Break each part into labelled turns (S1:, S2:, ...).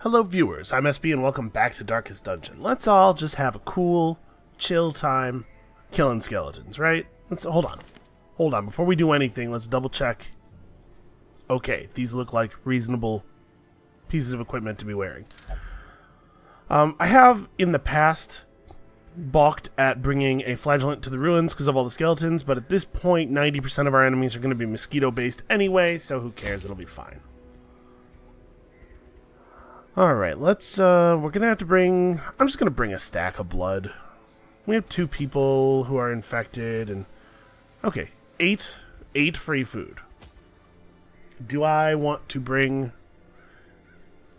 S1: Hello viewers, I'm SB and welcome back to Darkest Dungeon. Let's all just have a cool, chill time killing skeletons, right? Hold on. Before we do anything, let's double check. Okay, these look like reasonable pieces of equipment to be wearing. I have, in the past, balked at bringing a flagellant to the ruins because of all the skeletons, but at this point, 90% of our enemies are going to be mosquito-based anyway, so who cares, it'll be fine. Alright, let's, we're gonna have to bring, I'm just gonna bring a stack of blood. We have 2 people who are infected, and, okay, 8 free food. Do I want to bring,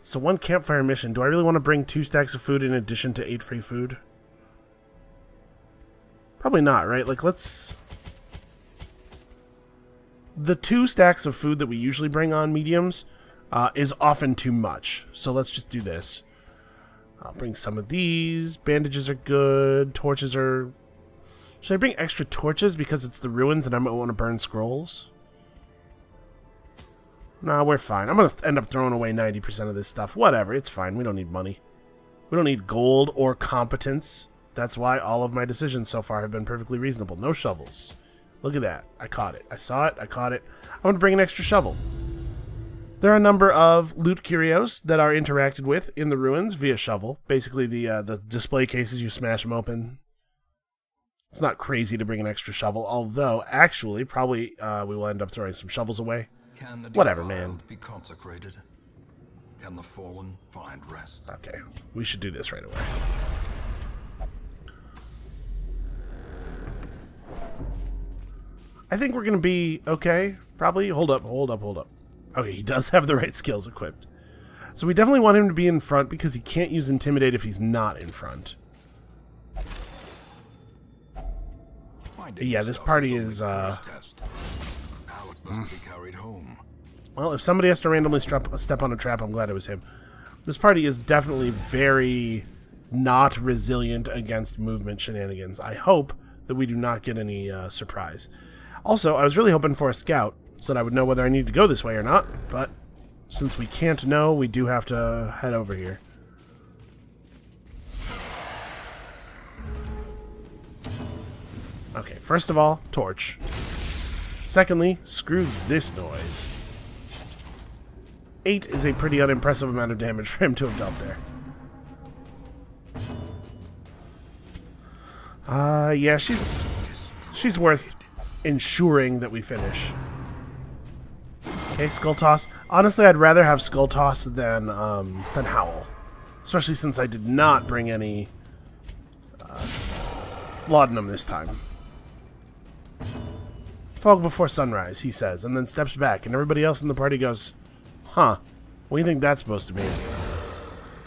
S1: so 1 campfire mission, do I really want to bring 2 stacks of food in addition to 8 free food? Probably not, right? Like, the 2 stacks of food that we usually bring on mediums is often too much. So let's just do this. I'll bring some of these. Bandages are good. Torches are... Should I bring extra torches because it's the ruins and I might want to burn scrolls? Nah, we're fine. I'm going to end up throwing away 90% of this stuff. Whatever, it's fine. We don't need money. We don't need gold or competence. That's why all of my decisions so far have been perfectly reasonable. No shovels. Look at that. I caught it. I saw it. I caught it. I'm going to bring an extra shovel. There are a number of loot curios that are interacted with in the ruins via shovel. Basically, the display cases, you smash them open. It's not crazy to bring an extra shovel, although, actually, probably we will end up throwing some shovels away.
S2: Can the
S1: Whatever,
S2: devoured
S1: man.
S2: be consecrated? Can the fallen find rest?
S1: Okay, we should do this right away. I think we're going to be okay, probably. Hold up. Okay, he does have the right skills equipped. So we definitely want him to be in front because he can't use Intimidate if he's not in front. Yeah, this party is,
S2: Now it must be carried home.
S1: Well, if somebody has to randomly step on a trap, I'm glad it was him. This party is definitely very not resilient against movement shenanigans. I hope that we do not get any surprise. Also, I was really hoping for a scout, so that I would know whether I need to go this way or not, but since we can't know, we do have to head over here. Okay, first of all, torch. Secondly, screw this noise. 8 is a pretty unimpressive amount of damage for him to have dealt there. Yeah, she's worth ensuring that we finish. Okay, Skull Toss. Honestly, I'd rather have Skull Toss than Howl. Especially since I did not bring any Laudanum this time. Fog before sunrise, he says, and then steps back, and everybody else in the party goes, huh, what do you think that's supposed to mean?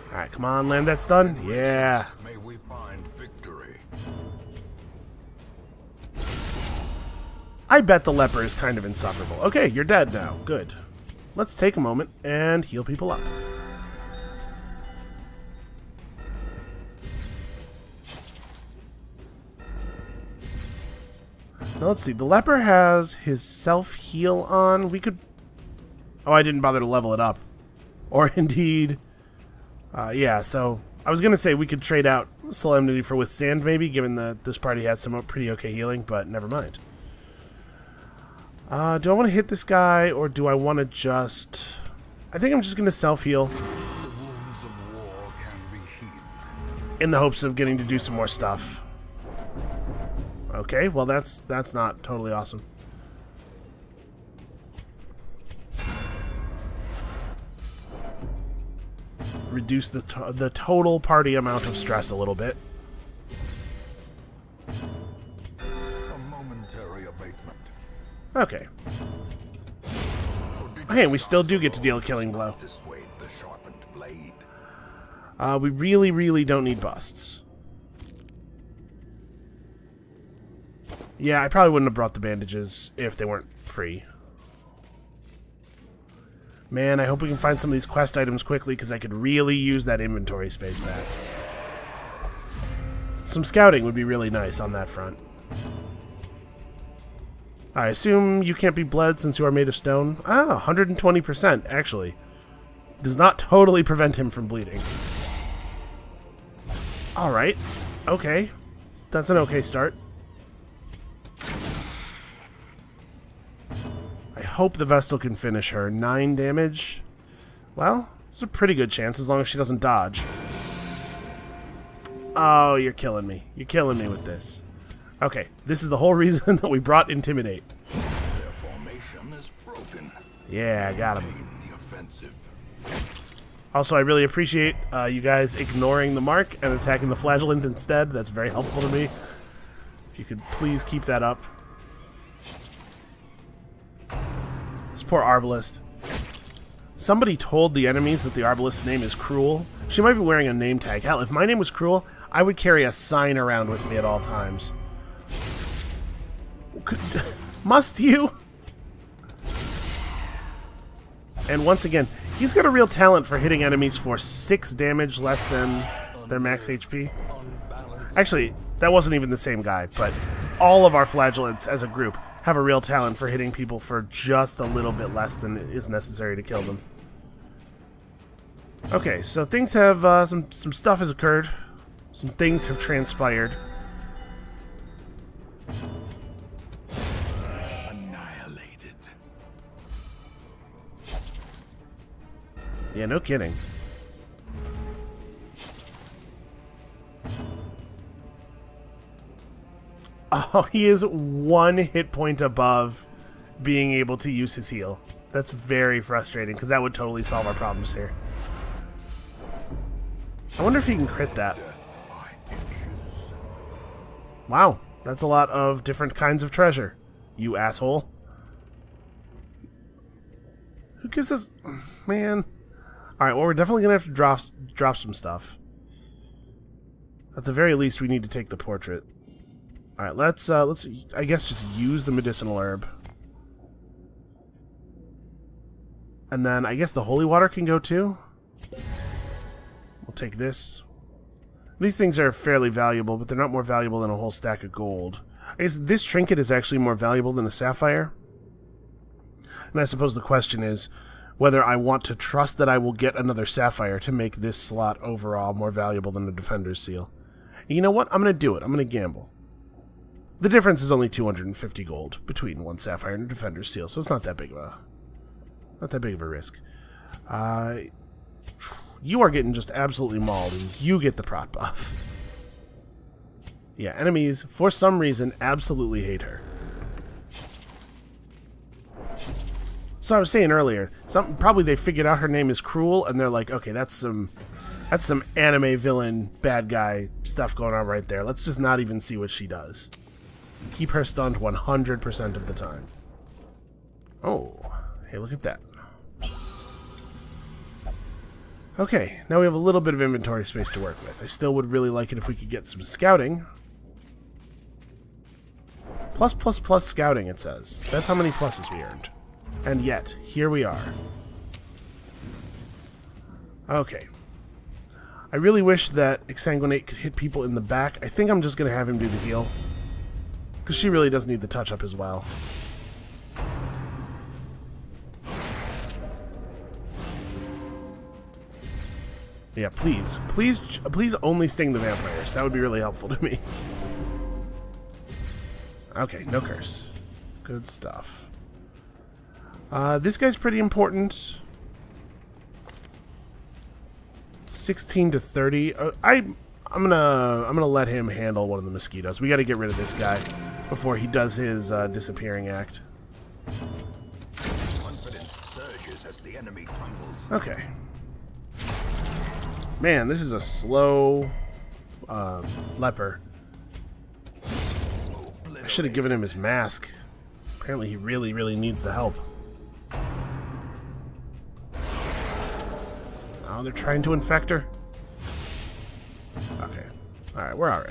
S1: Alright, come on, land that stun. Yeah.
S2: May we find victory.
S1: I bet the leper is kind of insufferable. Okay, you're dead now. Good. Let's take a moment and heal people up. Now let's see. The leper has his self-heal on. We could... Oh, I didn't bother to level it up. Or indeed... yeah, so... I was going to say we could trade out Solemnity for Withstand, maybe, given that this party has some pretty okay healing, but never mind. Do I want to hit this guy, or do I want to just... I think I'm just going to self-heal.
S2: The wounds of war can be healed.
S1: In the hopes of getting to do some more stuff. Okay, well that's not totally awesome. Reduce the total party amount of stress a little bit.
S2: A momentary abatement.
S1: Okay. Hey, we still do get to deal a killing blow.
S2: Dissuade the sharpened blade.
S1: We really don't need busts. Yeah, I probably wouldn't have brought the bandages if they weren't free. Man, I hope we can find some of these quest items quickly because I could really use that inventory space back. Some scouting would be really nice on that front. I assume you can't be bled since you are made of stone? Ah, 120%, actually. does not totally prevent him from bleeding. Alright. Okay. That's an okay start. I hope the Vestal can finish her. 9 damage. Well, it's a pretty good chance as long as she doesn't dodge. Oh, you're killing me. You're killing me with this. Okay, this is the whole reason that we brought Intimidate.
S2: Their formation is broken.
S1: Yeah, I got him.
S2: Aim the offensive.
S1: Also, I really appreciate you guys ignoring the mark and attacking the flagellant instead. That's very helpful to me. If you could please keep that up. This poor Arbalist. Somebody told the enemies that the Arbalist's name is Cruel. She might be wearing a name tag. Hell, if my name was Cruel, I would carry a sign around with me at all times. Must you? And once again, he's got a real talent for hitting enemies for 6 damage less than their max HP. Actually, that wasn't even the same guy, but all of our flagellants as a group have a real talent for hitting people for just a little bit less than is necessary to kill them. Okay, so things have, some stuff has occurred. Some things have transpired.
S2: Annihilated.
S1: Yeah, no kidding. Oh, he is 1 hit point above being able to use his heal. That's very frustrating, because that would totally solve our problems here. I wonder if he can crit that. Wow, that's a lot of different kinds of treasure, you asshole. Who gives us... Man. Alright, well, we're definitely going to have to drop some stuff. At the very least, we need to take the portrait. Alright, let's I guess just use the medicinal herb. And then I guess the holy water can go too. We'll take this. These things are fairly valuable, but they're not more valuable than a whole stack of gold. I guess this trinket is actually more valuable than a sapphire. And I suppose the question is whether I want to trust that I will get another sapphire to make this slot overall more valuable than the Defender's Seal. And you know what? I'm going to do it. I'm going to gamble. The difference is only 250 gold between one sapphire and a Defender's Seal, so it's not that big of a risk. You are getting just absolutely mauled, and you get the prot buff. Yeah, enemies, for some reason, absolutely hate her. So I was saying earlier, probably they figured out her name is Cruel, and they're like, okay, that's some anime villain, bad guy stuff going on right there. Let's just not even see what she does. Keep her stunned 100% of the time. Oh, hey, look at that. Okay, now we have a little bit of inventory space to work with. I still would really like it if we could get some scouting. Plus, plus, plus scouting, it says. That's how many pluses we earned. And yet, here we are. Okay. I really wish that Exsanguinate could hit people in the back. I think I'm just going to have him do the heal. Because she really does need the touch-up as well. Yeah, please. Please only sting the vampires. That would be really helpful to me. Okay, no curse. Good stuff. This guy's pretty important. 16 to 30. I'm gonna let him handle one of the mosquitoes. We got to get rid of this guy before he does his disappearing act.
S2: Confidence surges as the enemy crumbles.
S1: Okay. Man, this is a slow leper. I should have given him his mask. Apparently he really, really needs the help. Oh, they're trying to infect her? Okay. Alright, we're alright.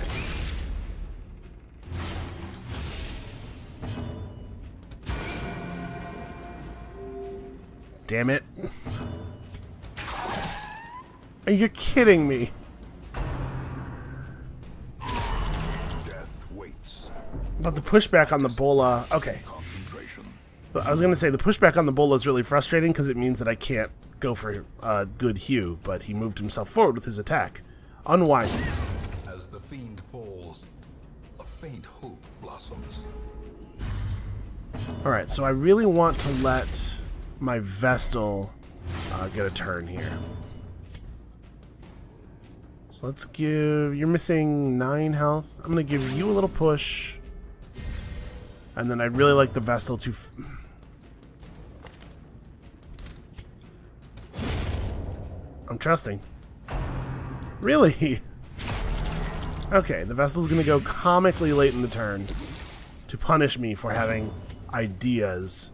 S1: Damn it. Are you kidding me?
S2: Death waits.
S1: But the pushback on the bola... Okay.
S2: Concentration.
S1: I was going to say, the pushback on the bola is really frustrating because it means that I can't go for a good hew, but he moved himself forward with his attack. Unwisely.
S2: As the fiend falls, a faint hope blossoms.
S1: Alright, so I really want to let my Vestal get a turn here. So let's give... You're missing 9 health. I'm going to give you a little push. And then I'd really like the Vestal to... I'm trusting. Really? Okay, the Vestal's going to go comically late in the turn to punish me for having ideas.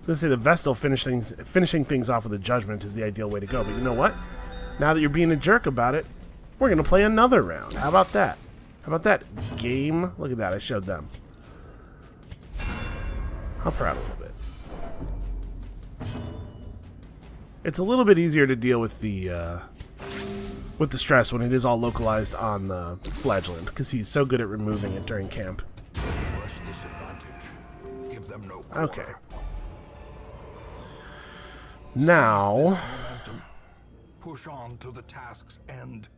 S1: I was going to say the Vestal finishing things off with a judgment is the ideal way to go, but you know what? Now that you're being a jerk about it, we're going to play another round. How about that? How about that? Game? Look at that, I showed them. I'll proud a little bit. It's a little bit easier to deal with the stress when it is all localized on the flagellant, because he's so good at removing it during camp.
S2: Give them no quarter.
S1: Okay. Now,
S2: Push on to the task's end.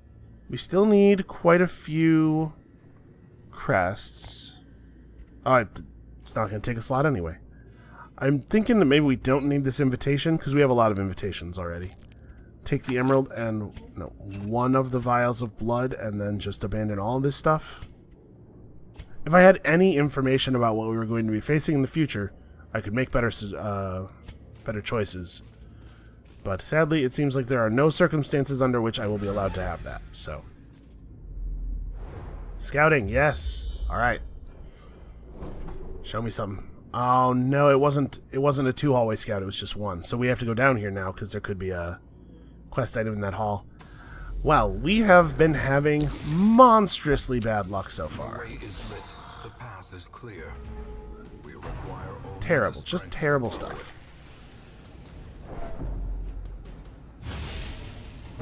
S1: we still need quite a few crests. Oh, it's not going to take a slot anyway. I'm thinking that maybe we don't need this invitation, because we have a lot of invitations already. Take the emerald and one of the vials of blood, and then just abandon all this stuff. If I had any information about what we were going to be facing in the future, I could make better choices. But sadly, it seems like there are no circumstances under which I will be allowed to have that. So, scouting, yes. All right. Show me something. Oh no, it wasn't a 2-hallway scout. It was just 1. So we have to go down here now because there could be a quest item in that hall. Well, we have been having monstrously bad luck so far.
S2: The way is lit. The path is clear. We require only
S1: Terrible,
S2: the
S1: just
S2: strength.
S1: terrible stuff.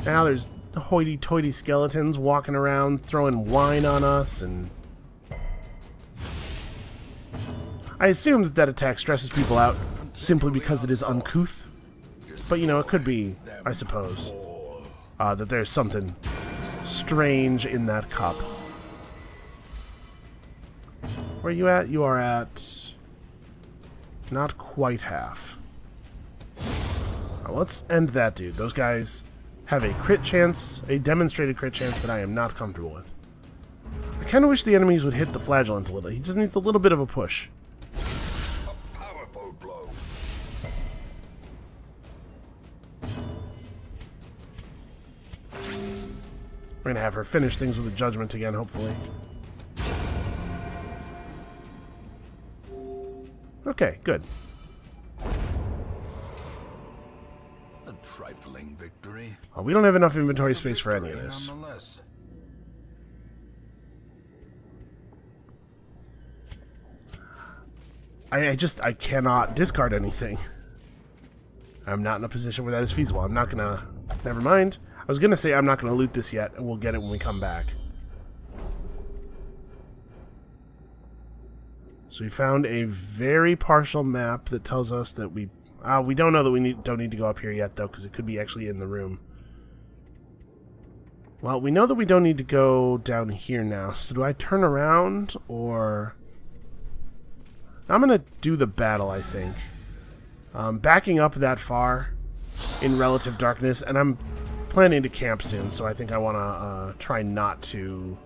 S1: Now there's hoity-toity skeletons walking around throwing wine on us, and I assume that attack stresses people out simply because it is uncouth. But, you know, it could be, I suppose, that there's something strange in that cup. Where are you at? You are at not quite half. Now, let's end that dude. Those guys have a crit chance, a demonstrated crit chance that I am not comfortable with. I kind of wish the enemies would hit the flagellant a little. He just needs a little bit of a push.
S2: A powerful blow.
S1: We're going to have her finish things with a judgment again, hopefully. Okay, good.
S2: A trifling victory.
S1: Well, we don't have enough inventory space for any of this.
S2: Nonetheless.
S1: I cannot discard anything. I'm not in a position where that is feasible. I'm not gonna... Never mind. I was gonna say I'm not gonna loot this yet, and we'll get it when we come back. So we found a very partial map that tells us that we don't know that we don't need to go up here yet, though, because it could be actually in the room. Well, we know that we don't need to go down here now. So do I turn around, or... I'm going to do the battle, I think. Backing up that far in relative darkness, and I'm planning to camp soon, so I think I want to try not to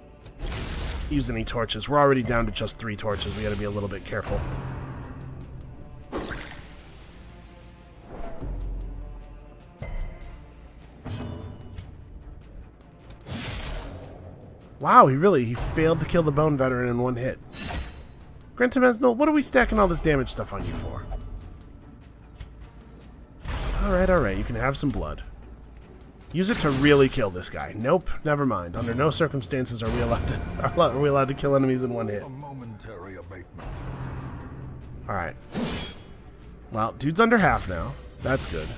S1: use any torches. We're already down to just 3 torches. We got to be a little bit careful. Wow, he failed to kill the Bone Veteran in 1 hit. Grantimesnal, what are we stacking all this damage stuff on you for? Alright, you can have some blood. Use it to really kill this guy. Nope, never mind. Under no circumstances are we allowed to kill enemies in 1 hit.
S2: A momentary abatement.
S1: Alright. Well, dude's under half now. That's good.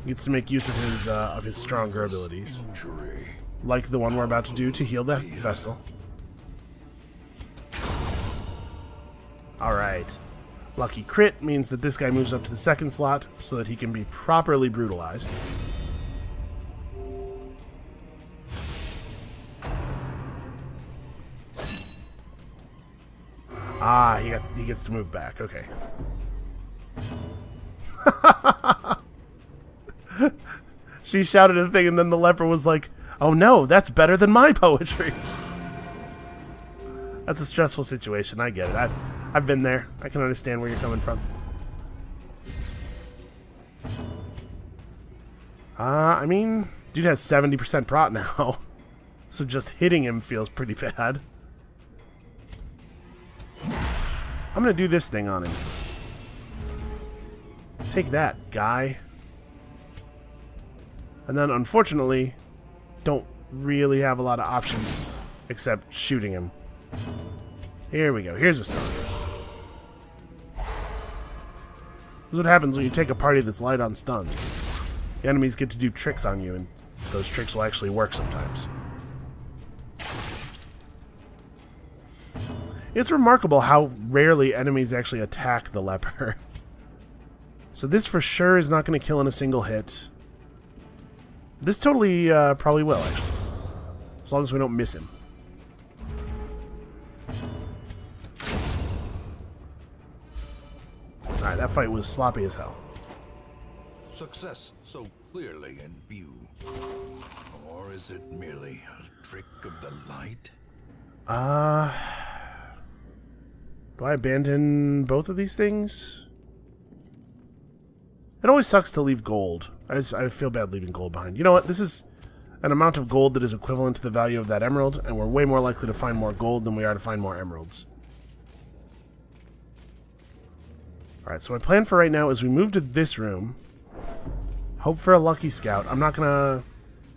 S1: He gets to make use of his stronger abilities.
S2: Injury.
S1: Like the one we're about to do to heal that Vestal. Alright. Lucky crit means that this guy moves up to the second slot so that he can be properly brutalized. Ah, he gets to move back. Okay. She shouted a thing, and then the leper was like, "Oh no, that's better than my poetry." That's a stressful situation. I get it. I've been there. I can understand where you're coming from. I mean, dude has 70% prot now, so just hitting him feels pretty bad. I'm gonna do this thing on him. Take that, guy. And then, unfortunately, don't really have a lot of options except shooting him. Here we go. Here's a stun. This is what happens when you take a party that's light on stuns. The enemies get to do tricks on you, and those tricks will actually work sometimes. It's remarkable how rarely enemies actually attack the leper. So this for sure is not going to kill in a single hit. This totally probably will, actually. As long as we don't miss him. Alright, that fight was sloppy as hell.
S2: Success so clearly in view. Or is it merely a trick of the light?
S1: Do I abandon both of these things? It always sucks to leave gold. I feel bad leaving gold behind. You know what? This is an amount of gold that is equivalent to the value of that emerald, and we're way more likely to find more gold than we are to find more emeralds. Alright, so my plan for right now is we move to this room. Hope for a lucky scout. I'm not gonna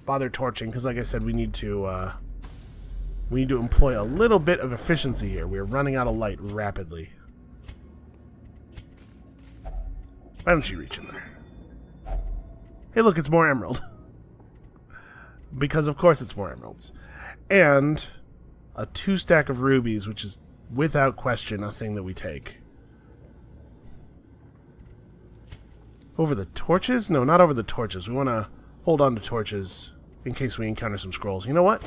S1: bother torching, because like I said, we need to employ a little bit of efficiency here. We're running out of light rapidly. Why don't you reach in there? Hey, look, it's more emerald. Because of course it's more emeralds. And a 2-stack of rubies, which is without question a thing that we take. Over the torches? No, not over the torches. We want to hold on to torches in case we encounter some scrolls. You know what?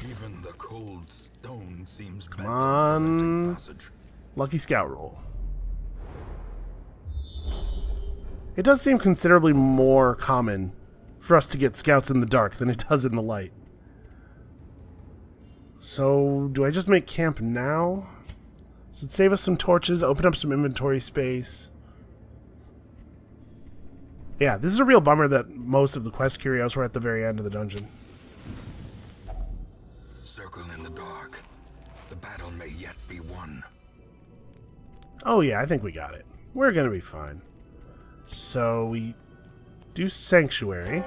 S2: Even the cold stone seems
S1: Come on. Lucky scout roll. It does seem considerably more common for us to get scouts in the dark than it does in the light. So, do I just make camp now? Does it save us some torches, open up some inventory space? Yeah, this is a real bummer that most of the quest curios were at the very end of the dungeon.
S2: Circle in the dark. The battle may yet be won.
S1: Oh yeah, I think we got it. We're gonna be fine. So we do Sanctuary.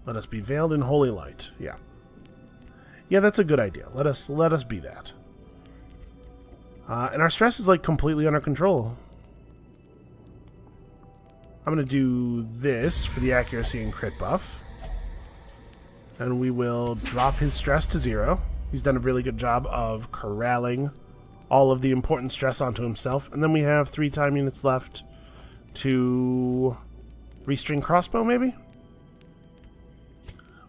S1: Let us be veiled in holy light. Yeah. Yeah, that's a good idea. Let us be that. And our stress is like completely under control. I'm gonna do this for the accuracy and crit buff. And we will drop his stress to 0. He's done a really good job of corralling all of the important stress onto himself. And then we have 3 time units left to restring crossbow, maybe?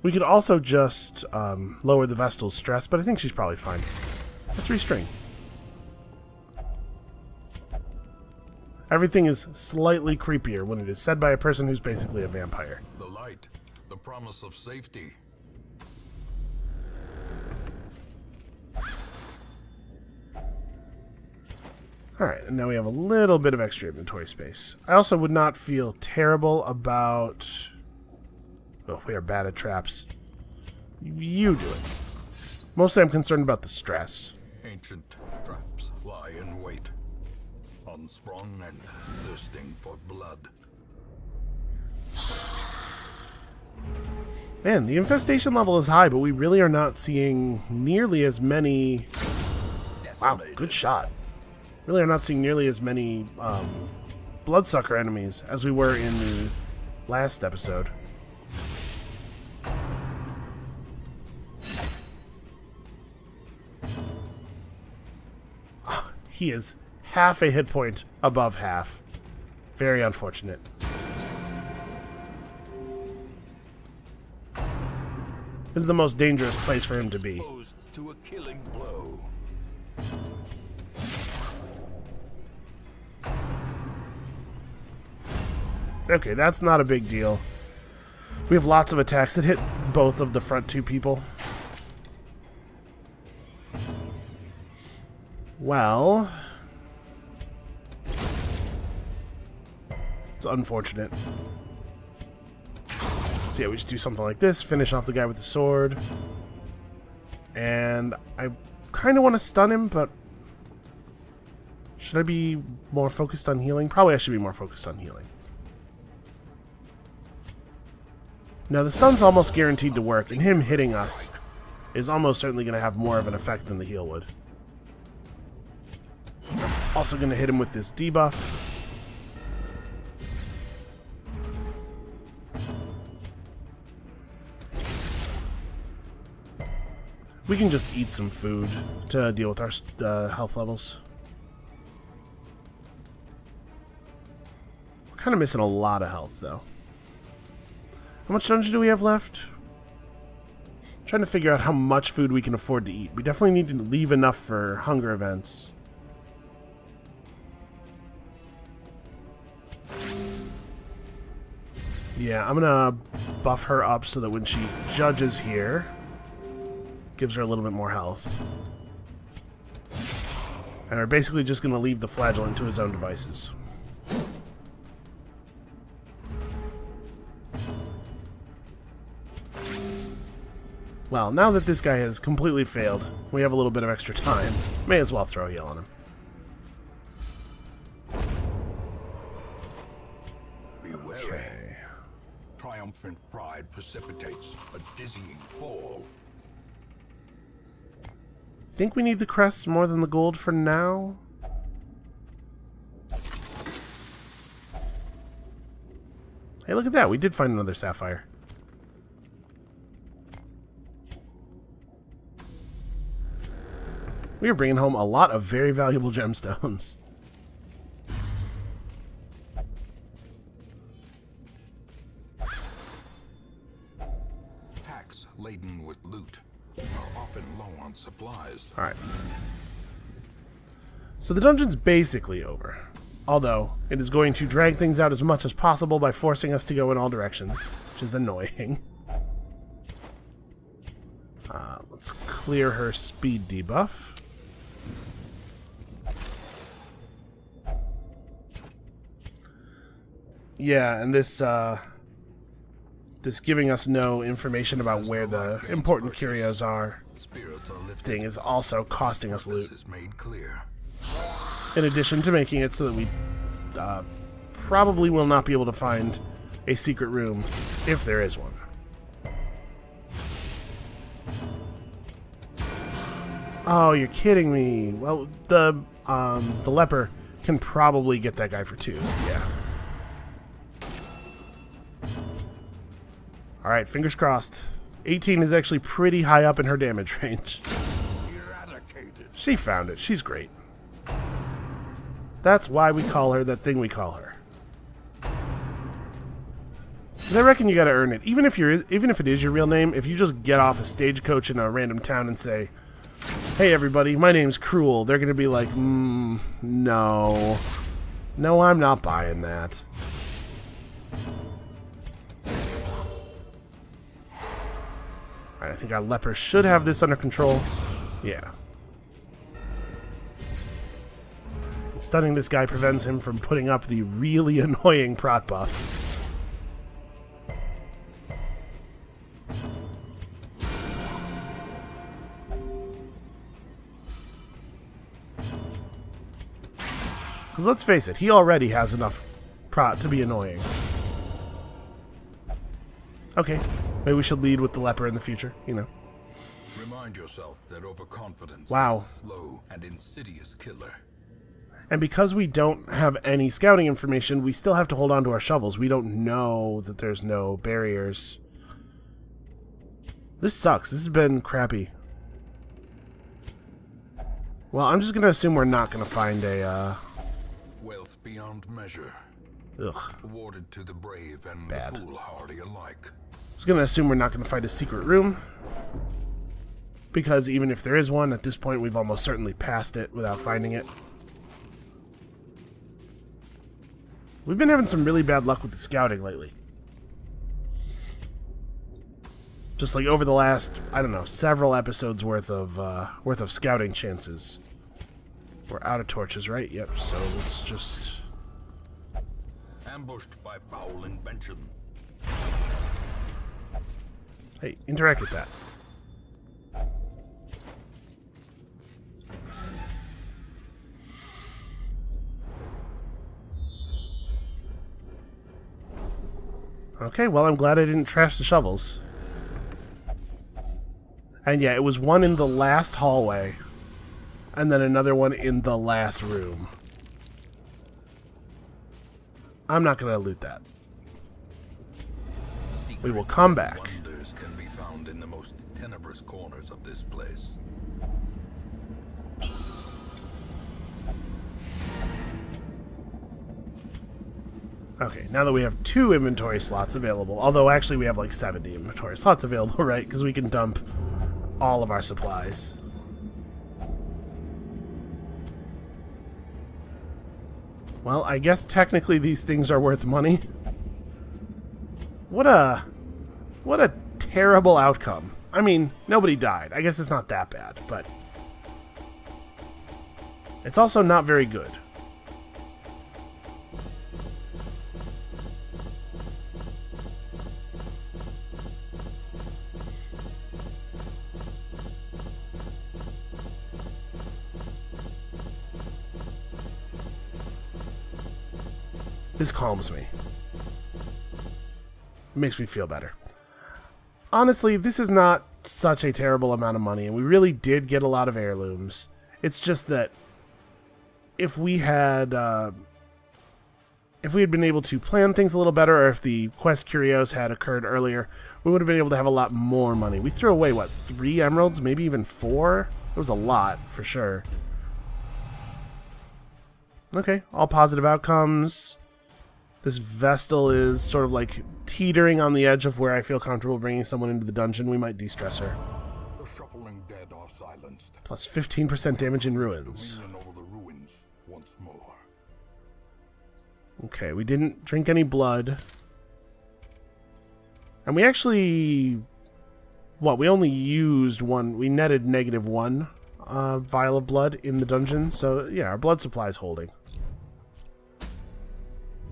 S1: We could also just lower the Vestal's stress, but I think she's probably fine. Let's restring. Everything is slightly creepier when it is said by a person who's basically a vampire.
S2: The light, the promise of safety.
S1: Alright, and now we have a little bit of extra inventory space. I also would not feel terrible about... Oh, we are bad at traps. You do it. Mostly I'm concerned about the stress.
S2: Ancient traps lie in wait, unsprung and thirsting for blood.
S1: Man, the infestation level is high, but we really are not seeing nearly as many... Wow, good shot. Really are not seeing nearly as many bloodsucker enemies as we were in the last episode. He is half a hit point above half. Very unfortunate. This is the most dangerous place for him to be.
S2: Exposed to a killing blow.
S1: Okay, that's not a big deal. We have lots of attacks that hit both of the front two people. Well, it's unfortunate. So yeah, we just do something like this, finish off the guy with the sword. And I kind of want to stun him, but should I be more focused on healing? Probably I should be more focused on healing. Now, the stun's almost guaranteed to work, and him hitting us is almost certainly going to have more of an effect than the heal would. Also going to hit him with this debuff. We can just eat some food to deal with our health levels. We're kind of missing a lot of health, though. How much dungeon do we have left? I'm trying to figure out how much food we can afford to eat. We definitely need to leave enough for hunger events. Yeah, I'm gonna buff her up so that when she judges here, gives her a little bit more health. And we're basically just gonna leave the flagellant to his own devices. Well, now that this guy has completely failed, we have a little bit of extra time. May as well throw a heal on him.
S2: Be wary.
S1: Okay.
S2: Triumphant pride precipitates a dizzying fall.
S1: Think we need the crests more than the gold for now? Hey, look at that. We did find another sapphire. We are bringing home a lot of very valuable gemstones.
S2: Packs laden with loot are often low on supplies.
S1: Alright. So the dungeon's basically over. Although, it is going to drag things out as much as possible by forcing us to go in all directions, which is annoying. Let's clear her speed debuff. Yeah, and this giving us no information about where the important curios are thing is also costing us loot. In addition to making it so that we probably will not be able to find a secret room if there is one. Oh, you're kidding me. Well, the leper can probably get that guy for 2. Yeah. Alright, fingers crossed. 18 is actually pretty high up in her damage range. She found it. She's great. That's why we call her that thing we call her. And I reckon you gotta earn it. Even if it is your real name, if you just get off a stagecoach in a random town and say, "Hey everybody, my name's Cruel," they're gonna be like, no. No, I'm not buying that. Alright, I think our leper should have this under control. Yeah. And stunning this guy prevents him from putting up the really annoying prot buff. Because let's face it, he already has enough prot to be annoying. Okay, maybe we should lead with the leper in the future, you know.
S2: Remind yourself that overconfidence
S1: Wow.
S2: is a slow and insidious killer.
S1: And because we don't have any scouting information, we still have to hold on to our shovels. We don't know that there's no barriers. This sucks. This has been crappy. Well, I'm just going to assume we're not going to find a,
S2: Wealth beyond measure,
S1: ugh.
S2: awarded to the brave and
S1: Bad.
S2: the foolhardy alike.
S1: I was going to assume we're not going to find a secret room. Because even if there is one, at this point we've almost certainly passed it without finding it. We've been having some really bad luck with the scouting lately. Just like over the last, I don't know, several episodes worth of scouting chances. We're out of torches, right? Yep, so let's just...
S2: Ambushed by foul invention.
S1: Hey, interact with that. Okay, well, I'm glad I didn't trash the shovels. And yeah, it was one in the last hallway, and then another one in the last room. I'm not going to loot that. We will come back.
S2: Wonders can be found in the most tenebrous corners of this place.
S1: Okay, now that we have 2 inventory slots available, although actually we have like 70 inventory slots available, right? Because we can dump all of our supplies. Well, I guess technically these things are worth money. What a terrible outcome. I mean, nobody died. I guess it's not that bad, but it's also not very good. This calms me. It makes me feel better. Honestly, this is not such a terrible amount of money, and we really did get a lot of heirlooms. It's just that if we had been able to plan things a little better, or if the quest curios had occurred earlier, we would have been able to have a lot more money. We threw away, what, 3 emeralds? Maybe even 4? It was a lot, for sure. Okay, all positive outcomes. This Vestal is sort of like teetering on the edge of where I feel comfortable bringing someone into the dungeon. We might de-stress her.
S2: The shuffling dead are silenced.
S1: Plus 15% damage in ruins.
S2: Dominion over the ruins once more.
S1: Okay, we didn't drink any blood. And we actually... What, we only used one... We netted -1 vial of blood in the dungeon. So, yeah, our blood supply is holding.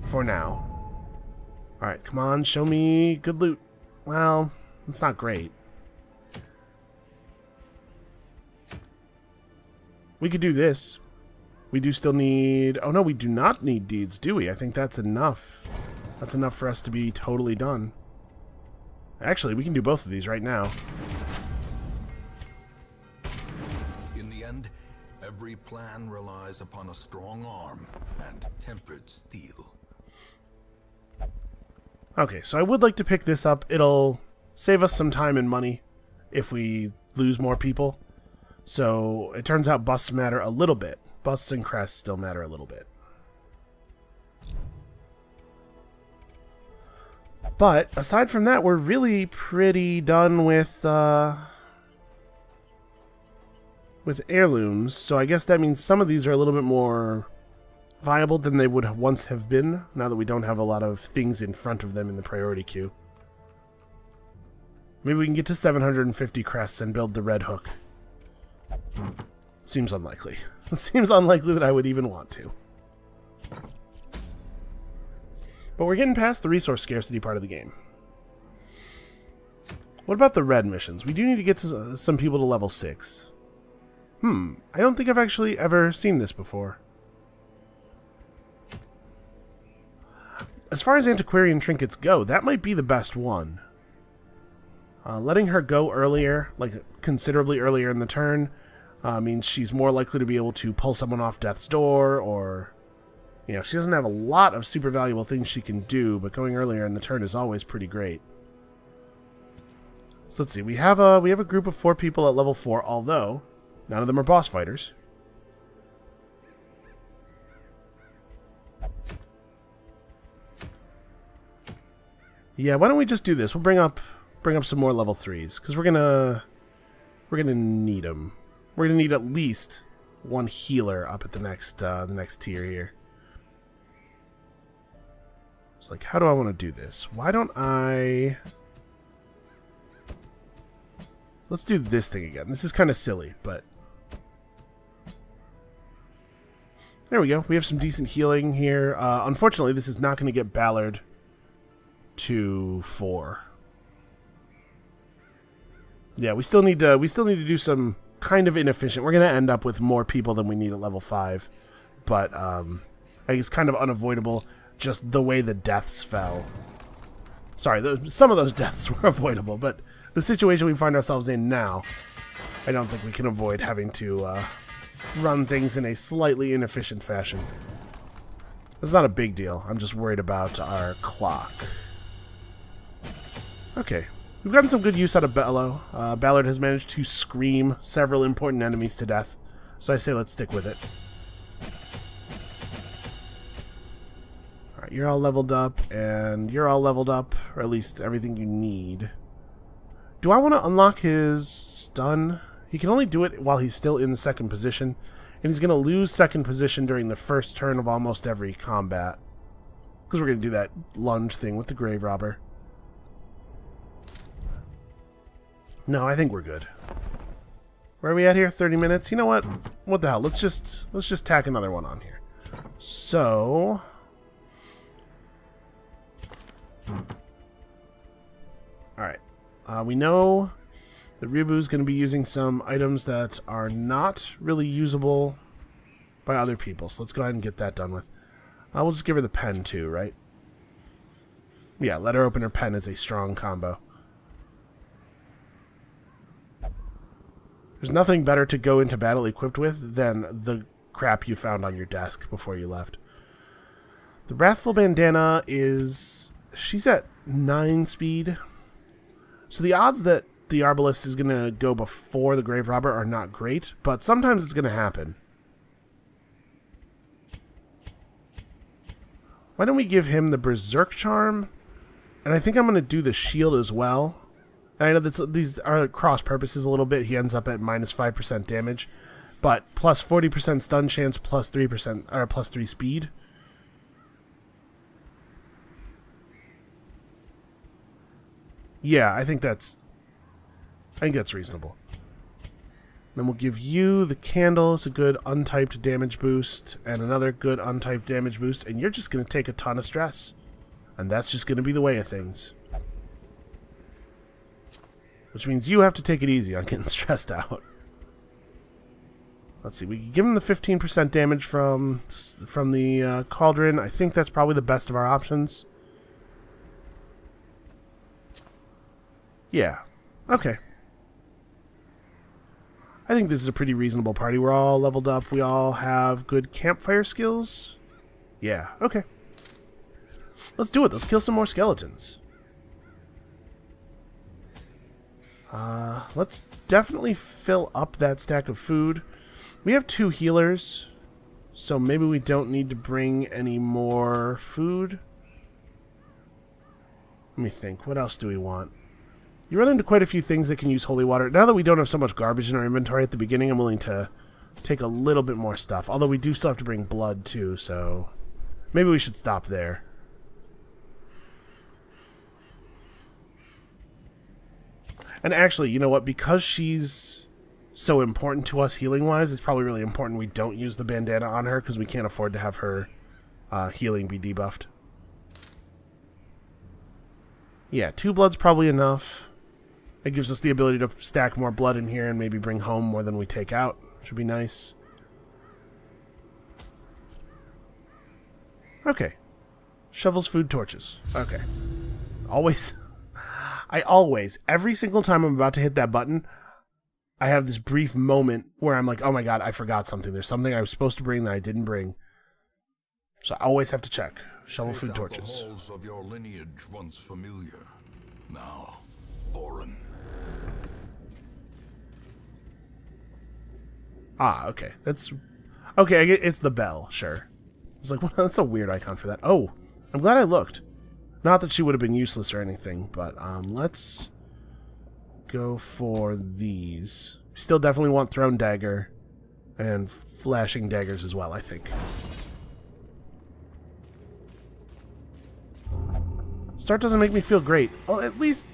S1: For now. Alright, come on, show me good loot. Well, it's not great. We could do this. We do still need... Oh no, we do not need deeds, do we? I think that's enough. That's enough for us to be totally done. Actually, we can do both of these right now.
S2: In the end, every plan relies upon a strong arm and tempered steel.
S1: Okay, so I would like to pick this up. It'll save us some time and money if we lose more people. So it turns out busts matter a little bit. Busts and crests still matter a little bit. But aside from that, we're really pretty done with heirlooms. So I guess that means some of these are a little bit more viable than they would once have been, now that we don't have a lot of things in front of them in the priority queue. Maybe we can get to 750 crests and build the red hook. Seems unlikely. Seems unlikely that I would even want to. But we're getting past the resource scarcity part of the game. What about the red missions? We do need to get to some people to level 6. I don't think I've actually ever seen this before. As far as antiquarian trinkets go, that might be the best one. Letting her go earlier, like considerably earlier in the turn, means she's more likely to be able to pull someone off death's door, or... You know, she doesn't have a lot of super valuable things she can do, but going earlier in the turn is always pretty great. So let's see, we have a group of 4 people at level 4, although none of them are boss fighters. Yeah, why don't we just do this? We'll bring up some more level 3s, because we're gonna need them. We're gonna need at least one healer up at the next tier here. It's like, how do I want to do this? Why don't I... Let's do this thing again. This is kind of silly, but... There we go. We have some decent healing here. Unfortunately, this is not going to get Ballard to 4. Yeah, we still need to do some kind of inefficient. We're going to end up with more people than we need at level 5, but I think it's kind of unavoidable just the way the deaths fell. Sorry, some of those deaths were avoidable, but the situation we find ourselves in now, I don't think we can avoid having to run things in a slightly inefficient fashion. It's not a big deal. I'm just worried about our clock. Okay. We've gotten some good use out of Bello. Ballard has managed to scream several important enemies to death, so I say let's stick with it. Alright, you're all leveled up, and you're all leveled up, or at least everything you need. Do I want to unlock his stun? He can only do it while he's still in the second position, and he's going to lose second position during the first turn of almost every combat. Because we're going to do that lunge thing with the Grave Robber. No, I think we're good. Where are we at here? 30 minutes? You know what? What the hell? Let's just tack another one on here. So... Alright. We know that Ryubu's going to be using some items that are not really usable by other people. So let's go ahead and get that done with. We'll just give her the pen too, right? Yeah, let her open her pen is a strong combo. There's nothing better to go into battle equipped with than the crap you found on your desk before you left. The Wrathful Bandana is... She's at 9 speed. So the odds that the Arbalist is going to go before the Grave Robber are not great, but sometimes it's going to happen. Why don't we give him the Berserk Charm? And I think I'm going to do the shield as well. I know that these are cross purposes a little bit. He ends up at minus 5% damage, but plus 40% stun chance, plus 3% or plus 3 speed. Yeah, I think that's reasonable. Then we'll give you the candle. It's a good untyped damage boost, and another good untyped damage boost, and you're just going to take a ton of stress. And that's just going to be the way of things. Which means you have to take it easy on getting stressed out. Let's see, we can give him the 15% damage from the Cauldron. I think that's probably the best of our options. Yeah. Okay. I think this is a pretty reasonable party. We're all leveled up. We all have good campfire skills. Yeah, okay. Let's do it. Let's kill some more skeletons. Let's definitely fill up that stack of food. We have 2 healers, so maybe we don't need to bring any more food. Let me think. What else do we want? You run into quite a few things that can use holy water. Now that we don't have so much garbage in our inventory at the beginning, I'm willing to take a little bit more stuff. Although we do still have to bring blood too, so maybe we should stop there. And actually, you know what? Because she's so important to us healing-wise, it's probably really important we don't use the bandana on her because we can't afford to have her healing be debuffed. Yeah, 2 blood's probably enough. It gives us the ability to stack more blood in here and maybe bring home more than we take out. Should be nice. Okay. Shovels, food, torches. Okay. Always... every single time I'm about to hit that button, I have this brief moment where I'm like, oh my god, I forgot something. There's something I was supposed to bring that I didn't bring. So I always have to check. Shovel, food, torches.
S2: The halls of your lineage once familiar, now foreign.
S1: Ah, okay. That's... Okay, I get, it's the bell, sure. I was like, well, that's a weird icon for that. Oh, I'm glad I looked. Not that she would have been useless or anything, but let's go for these. Still definitely want Thrown Dagger and Flashing Daggers as well, I think. Start doesn't make me feel great. Well, at least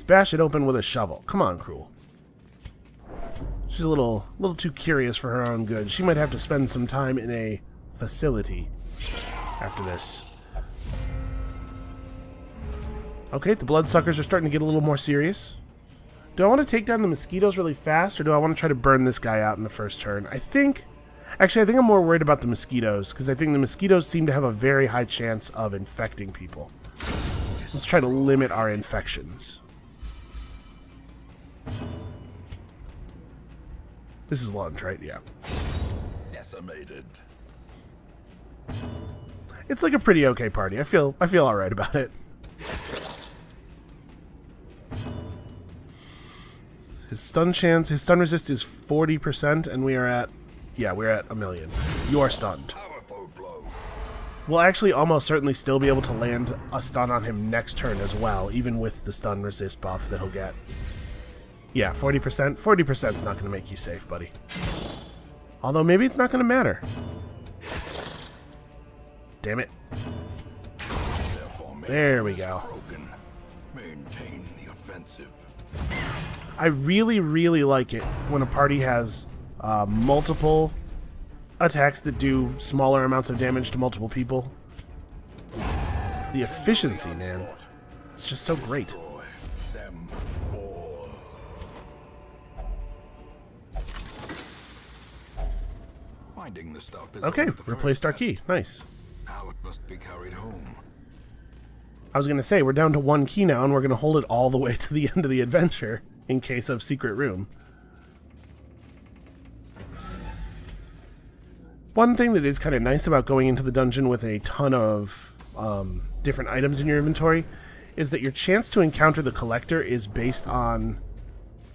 S1: bash it open with a shovel. Come on, Cruel. She's a little too curious for her own good. She might have to spend some time in a facility after this. Okay, the bloodsuckers are starting to get a little more serious. Do I want to take down the mosquitoes really fast, or do I want to try to burn this guy out in the first turn? Actually, I think I'm more worried about the mosquitoes, because I think the mosquitoes seem to have a very high chance of infecting people. Let's try to limit our infections. This is lunch, right? Yeah.
S2: Decimated.
S1: It's like a pretty okay party. I feel alright about it. His stun resist is 40%, and we're at 1,000,000. You are stunned.
S2: Powerful blow.
S1: We'll actually almost certainly still be able to land a stun on him next turn as well, even with the stun resist buff that he'll get. Yeah, 40%. 40%'s not going to make you safe, buddy. Although maybe it's not going to matter. Damn it. There we go.
S2: Maintain the offensive.
S1: I really, really like it when a party has multiple attacks that do smaller amounts of damage to multiple people. The efficiency, man. It's just so great.
S2: Them all. Finding the stuff is
S1: Okay,
S2: only the
S1: replaced our
S2: first
S1: key.
S2: test.
S1: Nice.
S2: Now it must be carried home.
S1: I was going to say, we're down to 1 key now, and we're going to hold it all the way to the end of the adventure in case of secret room. One thing that is kind of nice about going into the dungeon with a ton of different items in your inventory is that your chance to encounter the collector is based on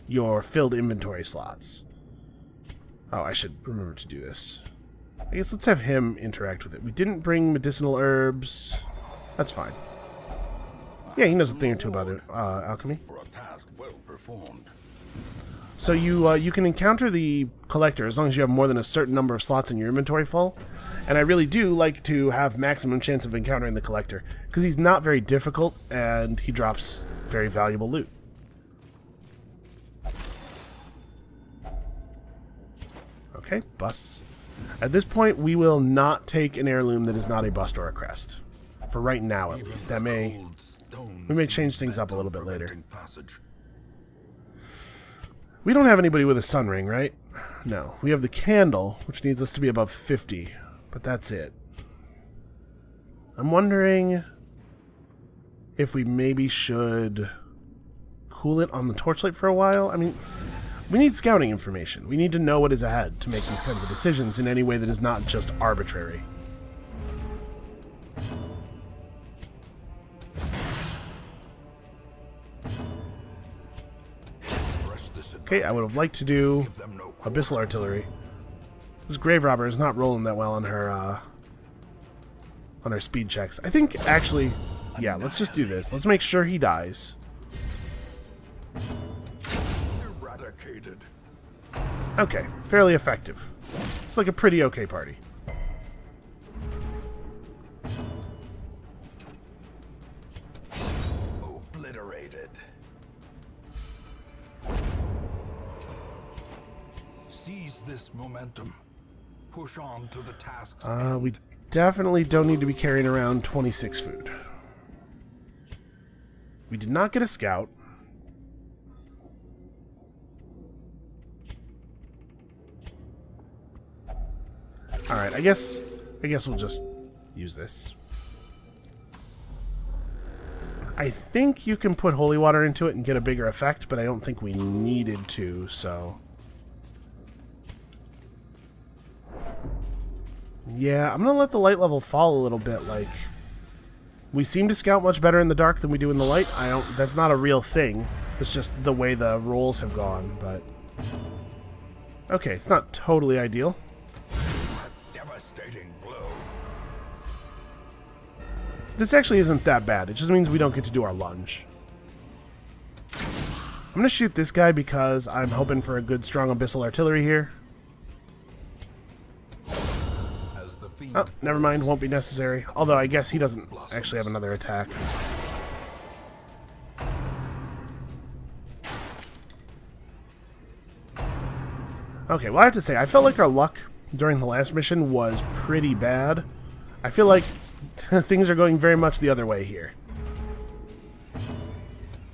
S1: your filled inventory slots. Oh, I should remember to do this. I guess let's have him interact with it. We didn't bring medicinal herbs. That's fine. Yeah, he knows a thing or two about alchemy.
S2: For a task well performed.
S1: So you can encounter the collector as long as you have more than a certain number of slots in your inventory full. And I really do like to have maximum chance of encountering the collector, because he's not very difficult and he drops very valuable loot. Okay, bus. At this point, we will not take an heirloom that is not a bust or a crest. For right now, at least. We may change things up a little bit later. We don't have anybody with a sun ring, right? No. We have the candle, which needs us to be above 50, but that's it. I'm wondering if we maybe should cool it on the torchlight for a while. I mean, we need scouting information. We need to know what is ahead to make these kinds of decisions in any way that is not just arbitrary. Okay, I would have liked to do Abyssal Artillery. This Grave Robber is not rolling that well on her speed checks. I think, actually, yeah, let's just do this. Let's make sure he dies.
S2: Eradicated.
S1: Okay, fairly effective. It's like a pretty okay party.
S2: Obliterated. Seize this momentum. Push on to the tasks.
S1: We definitely don't need to be carrying around 26 food. We did not get a scout. Alright, I guess we'll just use this. I think you can put holy water into it and get a bigger effect, but I don't think we needed to, so... Yeah, I'm gonna let the light level fall a little bit, like... We seem to scout much better in the dark than we do in the light. That's not a real thing. It's just the way the rolls have gone, but... Okay, it's not totally ideal. this actually isn't that bad. It just means we don't get to do our lunge. I'm going to shoot this guy because I'm hoping for a good, strong abyssal artillery here. Oh, never mind. Won't be necessary. Although I guess he doesn't actually have another attack. Okay, well I have to say, I felt like our luck during the last mission was pretty bad. I feel like things are going very much the other way here.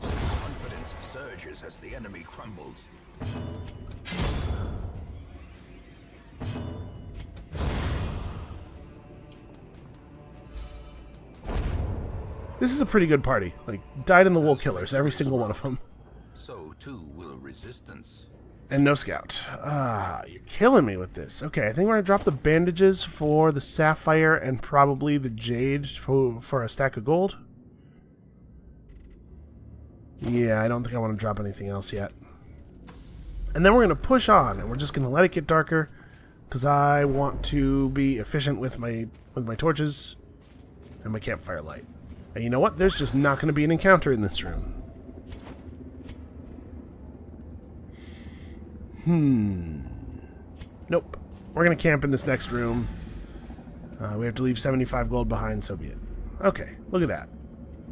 S2: Confidence surges as the enemy crumbles.
S1: This is a pretty good party. Like, dyed-in-the-wool killers, every single one of them.
S2: So too will resistance.
S1: And no scout. Ah, you're killing me with this. Okay, I think we're going to drop the bandages for the sapphire and probably the jade for a stack of gold. Yeah, I don't think I want to drop anything else yet. And then we're going to push on, and we're just going to let it get darker, because I want to be efficient with my torches and my campfire light. And you know what? There's just not going to be an encounter in this room. Nope. We're going to camp in this next room. We have to leave 75 gold behind, so be it. Okay, look at that.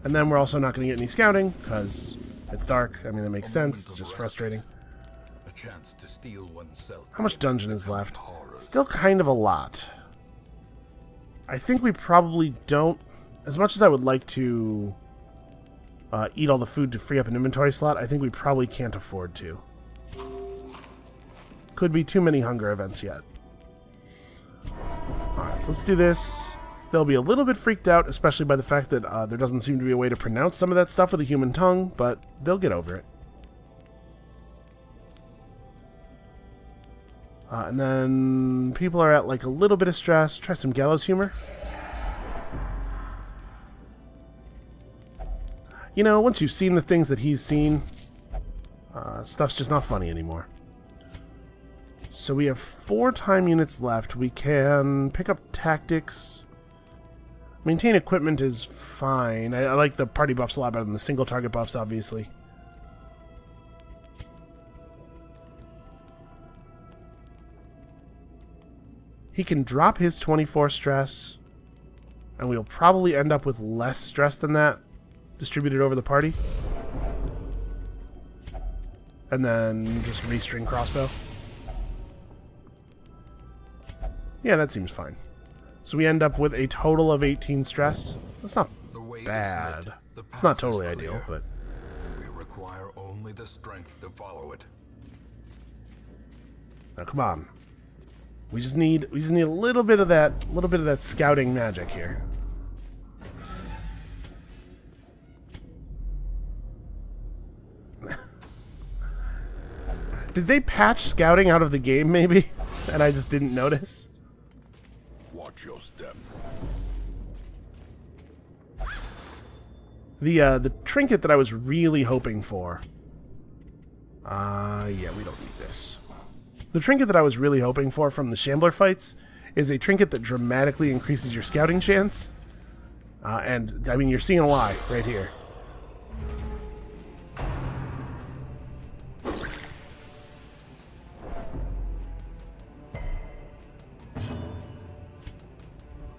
S1: And then we're also not going to get any scouting, because it's dark. I mean, that makes sense. It's just frustrating.
S2: A chance to steal oneself.
S1: How much dungeon is left? Still kind of a lot. I think we probably don't... As much as I would like to eat all the food to free up an inventory slot, I think we probably can't afford to. Could be too many hunger events yet. Alright, so let's do this. They'll be a little bit freaked out, especially by the fact that there doesn't seem to be a way to pronounce some of that stuff with a human tongue, but they'll get over it. And then people are at like a little bit of stress. Try some gallows humor. You know, once you've seen the things that he's seen, stuff's just not funny anymore. So we have 4 time units left. We can pick up tactics. Maintain equipment is fine. I like the party buffs a lot better than the single target buffs, obviously. He can drop his 24 stress, and we'll probably end up with less stress than that distributed over the party. And then just restring crossbow. Yeah, that seems fine. So we end up with a total of 18 stress. That's not bad. It's not totally ideal, but...
S2: We require only the strength to follow it.
S1: Now come on. We just need a little bit of that scouting magic here. Did they patch scouting out of the game maybe? And I just didn't notice?
S2: Watch your step.
S1: The trinket that I was really hoping for. Yeah, we don't need this. The trinket that I was really hoping for from the Shambler fights is a trinket that dramatically increases your scouting chance. And, I mean, you're seeing why right here.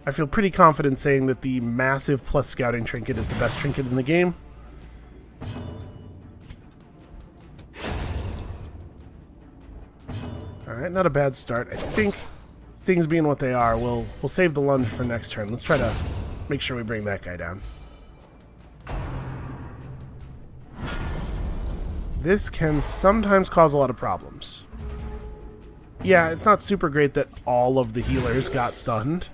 S1: I feel pretty confident saying that the massive plus scouting trinket is the best trinket in the game. Alright, not a bad start. I think things being what they are, we'll save the lunge for next turn. Let's try to make sure we bring that guy down. This can sometimes cause a lot of problems. Yeah, it's not super great that all of the healers got stunned.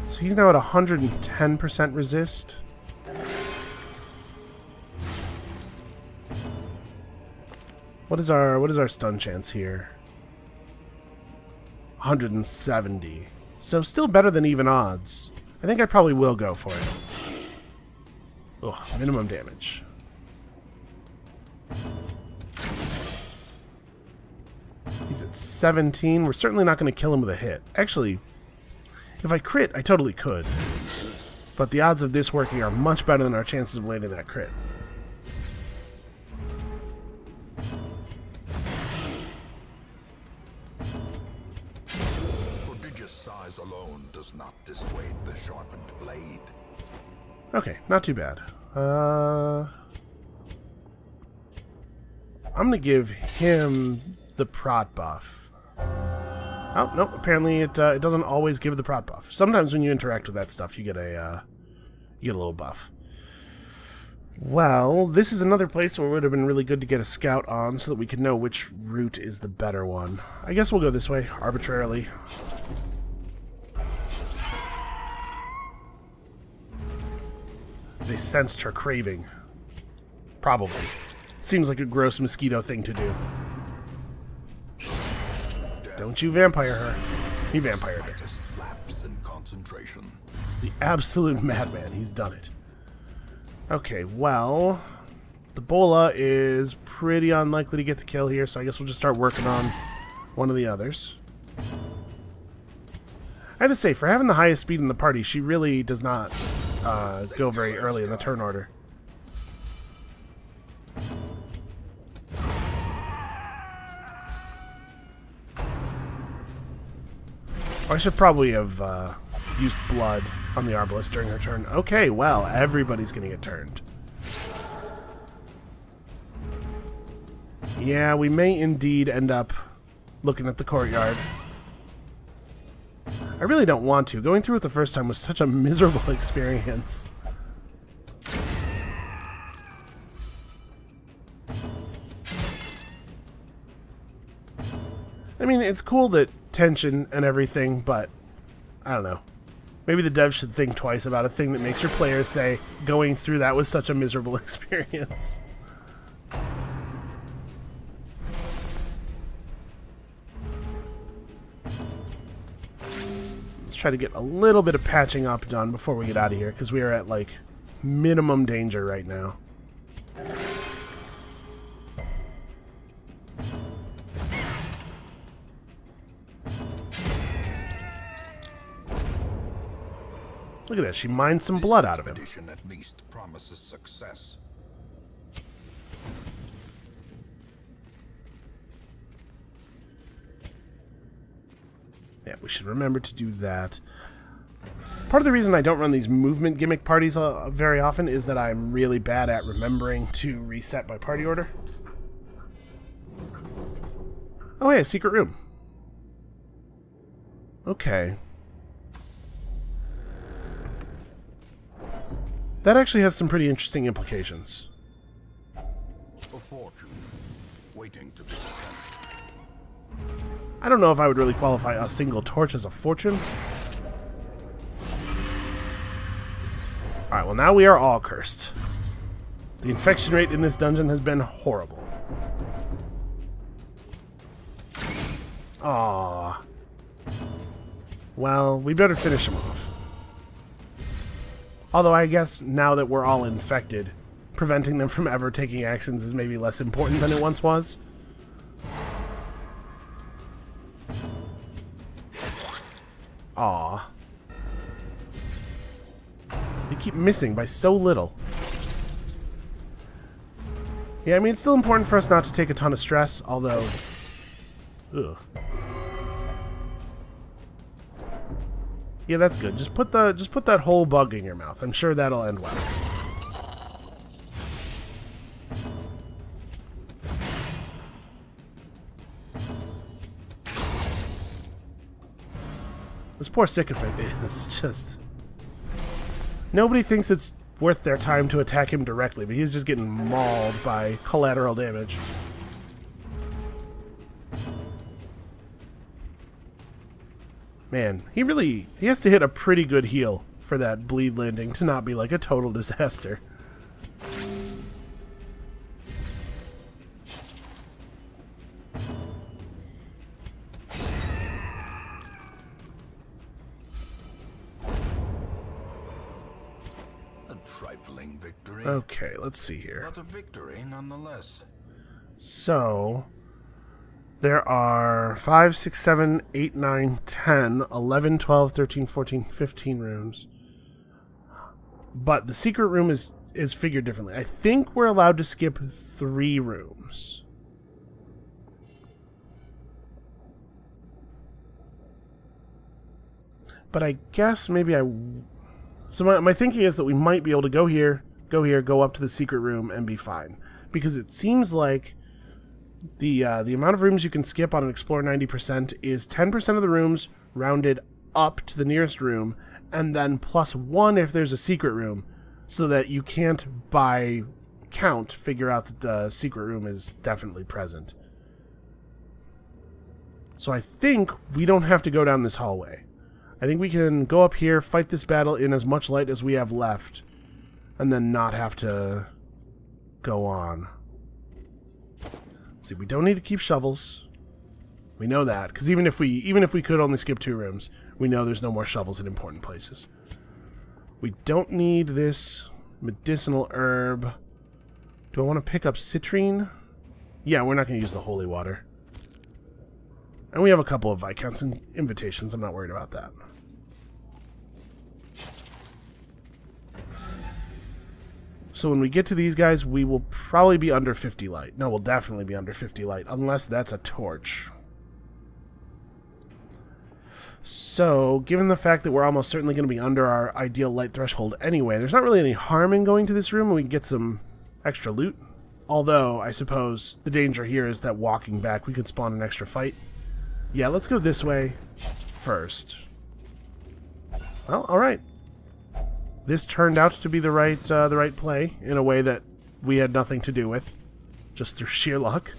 S1: So he's now at 110% resist. What is our stun chance here? 170. So still better than even odds. I think I probably will go for it. Ugh, minimum damage. He's at 17. We're certainly not going to kill him with a hit. Actually, if I crit, I totally could. But the odds of this working are much better than our chances of landing that crit.
S2: Prodigious size alone does not dissuade the sharpened blade.
S1: Okay, not too bad. I'm going to give him the prot buff. Oh, nope, apparently it doesn't always give the prot buff. Sometimes when you interact with that stuff, you get a little buff. Well, this is another place where it would have been really good to get a scout on so that we could know which route is the better one. I guess we'll go this way, arbitrarily. They sensed her craving. Probably. Seems like a gross mosquito thing to do. Don't you vampire her. He vampired her.
S2: Lapse in concentration.
S1: The absolute madman. He's done it. Okay, well, the Bola is pretty unlikely to get the kill here, so I guess we'll just start working on one of the others. I had to say, for having the highest speed in the party, she really does not go very early in the turn order. I should probably have used blood on the Arbalest during her turn. Okay, well, everybody's going to get turned. Yeah, we may indeed end up looking at the courtyard. I really don't want to. Going through it the first time was such a miserable experience. I mean, it's cool that tension and everything, but I don't know. Maybe the devs should think twice about a thing that makes your players say, going through that was such a miserable experience. Let's try to get a little bit of patching up done before we get out of here, because we are at, like, minimum danger right now. Look at that, she mined some blood out of him.
S2: At least promises success.
S1: Yeah, we should remember to do that. Part of the reason I don't run these movement gimmick parties very often is that I'm really bad at remembering to reset my party order. Oh, hey, a secret room. Okay. That actually has some pretty interesting implications.
S2: A fortune waiting to be spent.
S1: I don't know if I would really qualify a single torch as a fortune. Alright, well now we are all cursed. The infection rate in this dungeon has been horrible. Aww. Well, we better finish him off. Although I guess now that we're all infected, preventing them from ever taking actions is maybe less important than it once was. Aw. They keep missing by so little. Yeah, I mean, it's still important for us not to take a ton of stress, although... Ugh. Yeah, that's good. Just put that whole bug in your mouth. I'm sure that'll end well. This poor sycophant is just... Nobody thinks it's worth their time to attack him directly, but he's just getting mauled by collateral damage. Man, he has to hit a pretty good heal for that bleed landing to not be like a total disaster.
S2: A trifling victory.
S1: Okay, let's see here.
S2: But a victory nonetheless.
S1: So, There are 5, 6, 7, 8, 9, 10, 11, 12, 13, 14, 15 rooms. But the secret room is figured differently. I think we're allowed to skip 3 rooms. But I guess maybe So my thinking is that we might be able to go here, go up to the secret room, and be fine. Because it seems like the amount of rooms you can skip on an Explore 90% is 10% of the rooms rounded up to the nearest room, and then plus 1 if there's a secret room, so that you can't, by count, figure out that the secret room is definitely present. So I think we don't have to go down this hallway. I think we can go up here, fight this battle in as much light as we have left, and then not have to go on. See, we don't need to keep shovels. We know that, because even if we could only skip 2 rooms, we know there's no more shovels in important places. We don't need this medicinal herb. Do I want to pick up citrine? Yeah, we're not going to use the holy water. And we have a couple of Viscounts and invitations. I'm not worried about that. So when we get to these guys, we will probably be under 50 light. No, we'll definitely be under 50 light, unless that's a torch. So, given the fact that we're almost certainly going to be under our ideal light threshold anyway, there's not really any harm in going to this room, and we can get some extra loot. Although, I suppose, the danger here is that walking back, we could spawn an extra fight. Yeah, let's go this way first. Well, alright. This turned out to be the right play, in a way that we had nothing to do with. Just through sheer luck.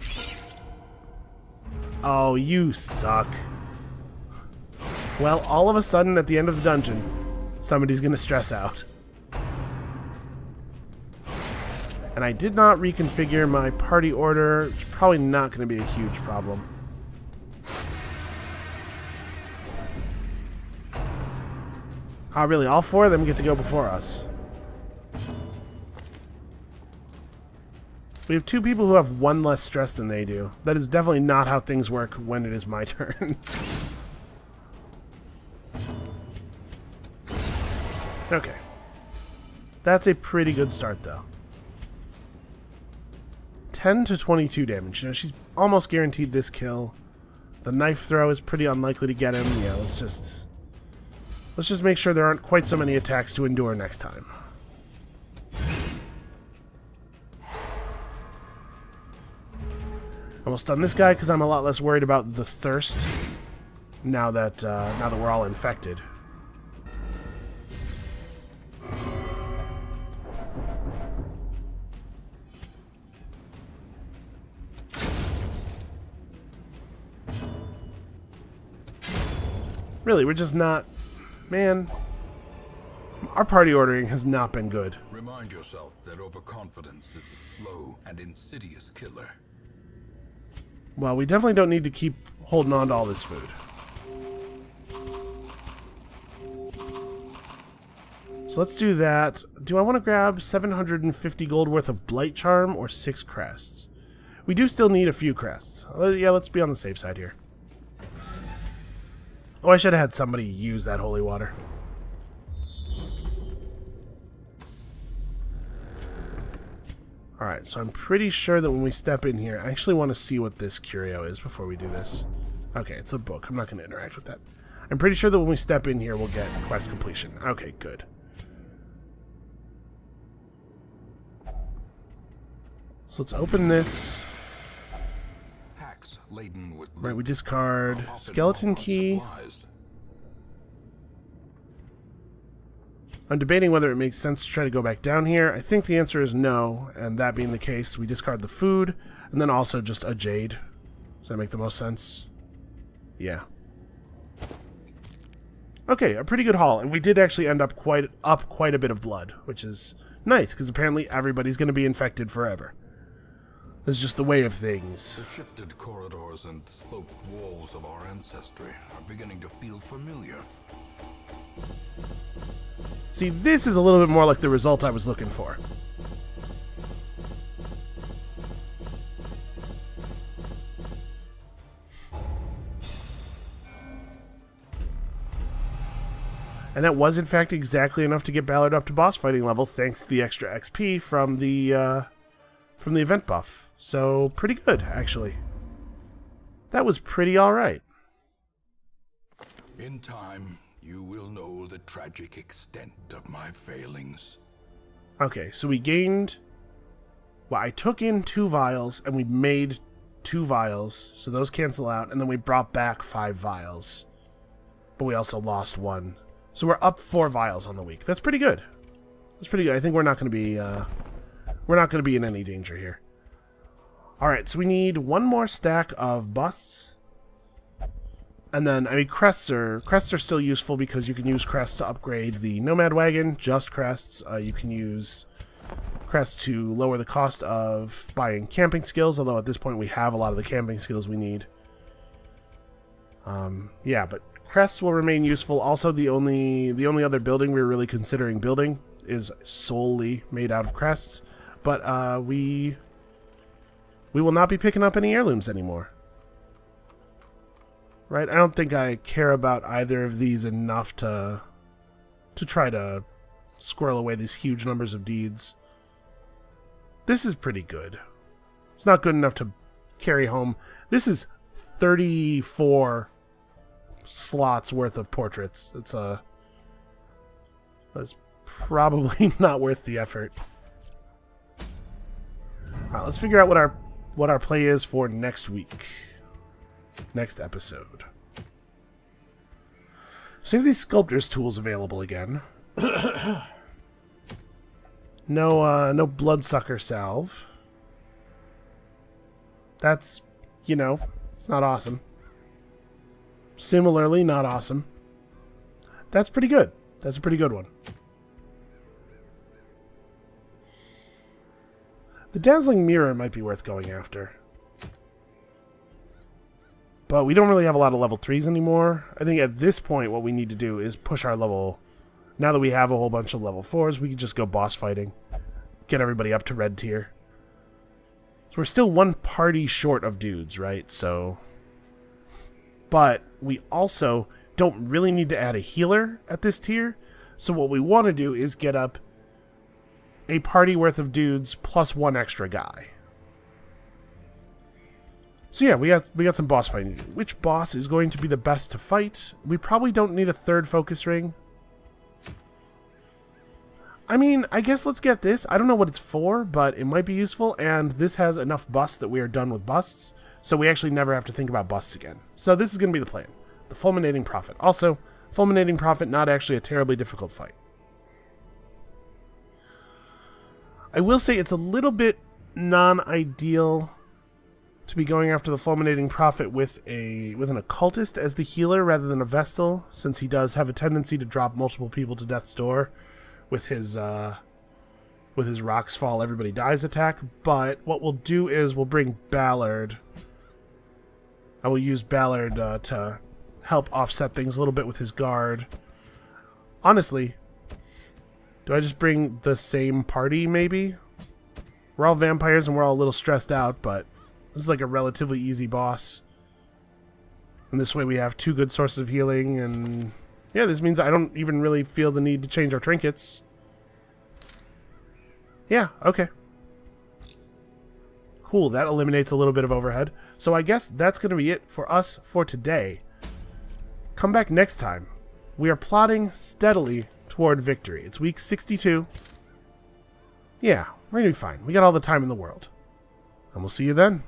S1: Oh, you suck. Well, all of a sudden, at the end of the dungeon, somebody's gonna stress out. And I did not reconfigure my party order. It's probably not gonna be a huge problem. Ah, really? All 4 of them get to go before us. We have 2 people who have 1 less stress than they do. That is definitely not how things work when it is my turn. Okay. That's a pretty good start, though. 10 to 22 damage. You know, she's almost guaranteed this kill. The knife throw is pretty unlikely to get him. Yeah, let's just make sure there aren't quite so many attacks to endure next time. Almost done this guy because I'm a lot less worried about the thirst now that we're all infected. Really, we're just not... Man, our party ordering has not been good.
S2: Remind yourself that overconfidence is a slow and insidious killer.
S1: Well, we definitely don't need to keep holding on to all this food. So let's do that. Do I want to grab 750 gold worth of Blight Charm or 6 crests? We do still need a few crests. Yeah, let's be on the safe side here. Oh, I should have had somebody use that holy water. Alright, so I'm pretty sure that when we step in here, I actually want to see what this curio is before we do this. Okay, it's a book. I'm not going to interact with that. I'm pretty sure that when we step in here, we'll get quest completion. Okay, good. So let's open this.
S2: Laden with
S1: right, we discard skeleton key. I'm debating whether it makes sense to try to go back down here. I think the answer is no, and that being the case, we discard the food, and then also just a jade. Does that make the most sense? Yeah. Okay, a pretty good haul, and we did actually end up quite a bit of blood, which is nice, because apparently everybody's going to be infected forever. It's just the way of things.
S2: The shifted corridors and sloped walls of our ancestry are beginning to feel familiar.
S1: See, this is a little bit more like the result I was looking for. And that was, in fact, exactly enough to get Ballard up to boss fighting level, thanks to the extra XP from the event buff. So, pretty good, actually. That was pretty alright.
S2: In time, you will know the tragic extent of my failings.
S1: Okay, so we gained... Well, I took in 2 vials, and we made 2 vials, so those cancel out, and then we brought back 5 vials. But we also lost 1. So we're up 4 vials on the week. That's pretty good. That's pretty good. I think we're not going to be in any danger here. Alright, so we need 1 more stack of busts. And then, I mean, crests are still useful because you can use crests to upgrade the Nomad Wagon, just crests. You can use crests to lower the cost of buying camping skills, although at this point we have a lot of the camping skills we need. Yeah, but crests will remain useful. Also, the only other building we're really considering building is solely made out of crests. But we will not be picking up any heirlooms anymore. Right? I don't think I care about either of these enough to try to squirrel away these huge numbers of deeds. This is pretty good. It's not good enough to carry home. This is 34 slots worth of portraits. That's probably not worth the effort. Alright, let's figure out what our play is for next week. Next episode. See if these sculptor's tools available again. No bloodsucker salve. That's, you know, it's not awesome. Similarly, not awesome. That's pretty good. That's a pretty good one. The dazzling mirror might be worth going after. But we don't really have a lot of level 3s anymore. I think at this point what we need to do is push our level... Now that we have a whole bunch of level 4s, we can just go boss fighting. Get everybody up to red tier. So we're still 1 party short of dudes, right? So... But we also don't really need to add a healer at this tier. So what we want to do is get up a party worth of dudes plus 1 extra guy. So yeah, we got some boss fighting. Which boss is going to be the best to fight? We probably don't need a 3rd focus ring. I mean, I guess let's get this. I don't know what it's for, but it might be useful, and this has enough busts that we are done with busts, so we actually never have to think about busts again. So this is going to be the plan. The Fulminating Prophet. Also, Fulminating Prophet, not actually a terribly difficult fight. I will say it's a little bit non-ideal to be going after the Fulminating Prophet with an occultist as the healer rather than a Vestal, since he does have a tendency to drop multiple people to death's door with his Rocks Fall Everybody Dies attack. But what we'll do is we'll bring Ballard. I will use Ballard to help offset things a little bit with his guard. Honestly, do I just bring the same party, maybe? We're all vampires and we're all a little stressed out, but this is like a relatively easy boss. And this way we have 2 good sources of healing, and yeah, this means I don't even really feel the need to change our trinkets. Yeah, okay. Cool, that eliminates a little bit of overhead. So I guess that's going to be it for us for today. Come back next time. We are plodding steadily toward victory. It's week 62. Yeah, we're going to be fine. We got all the time in the world. And we'll see you then.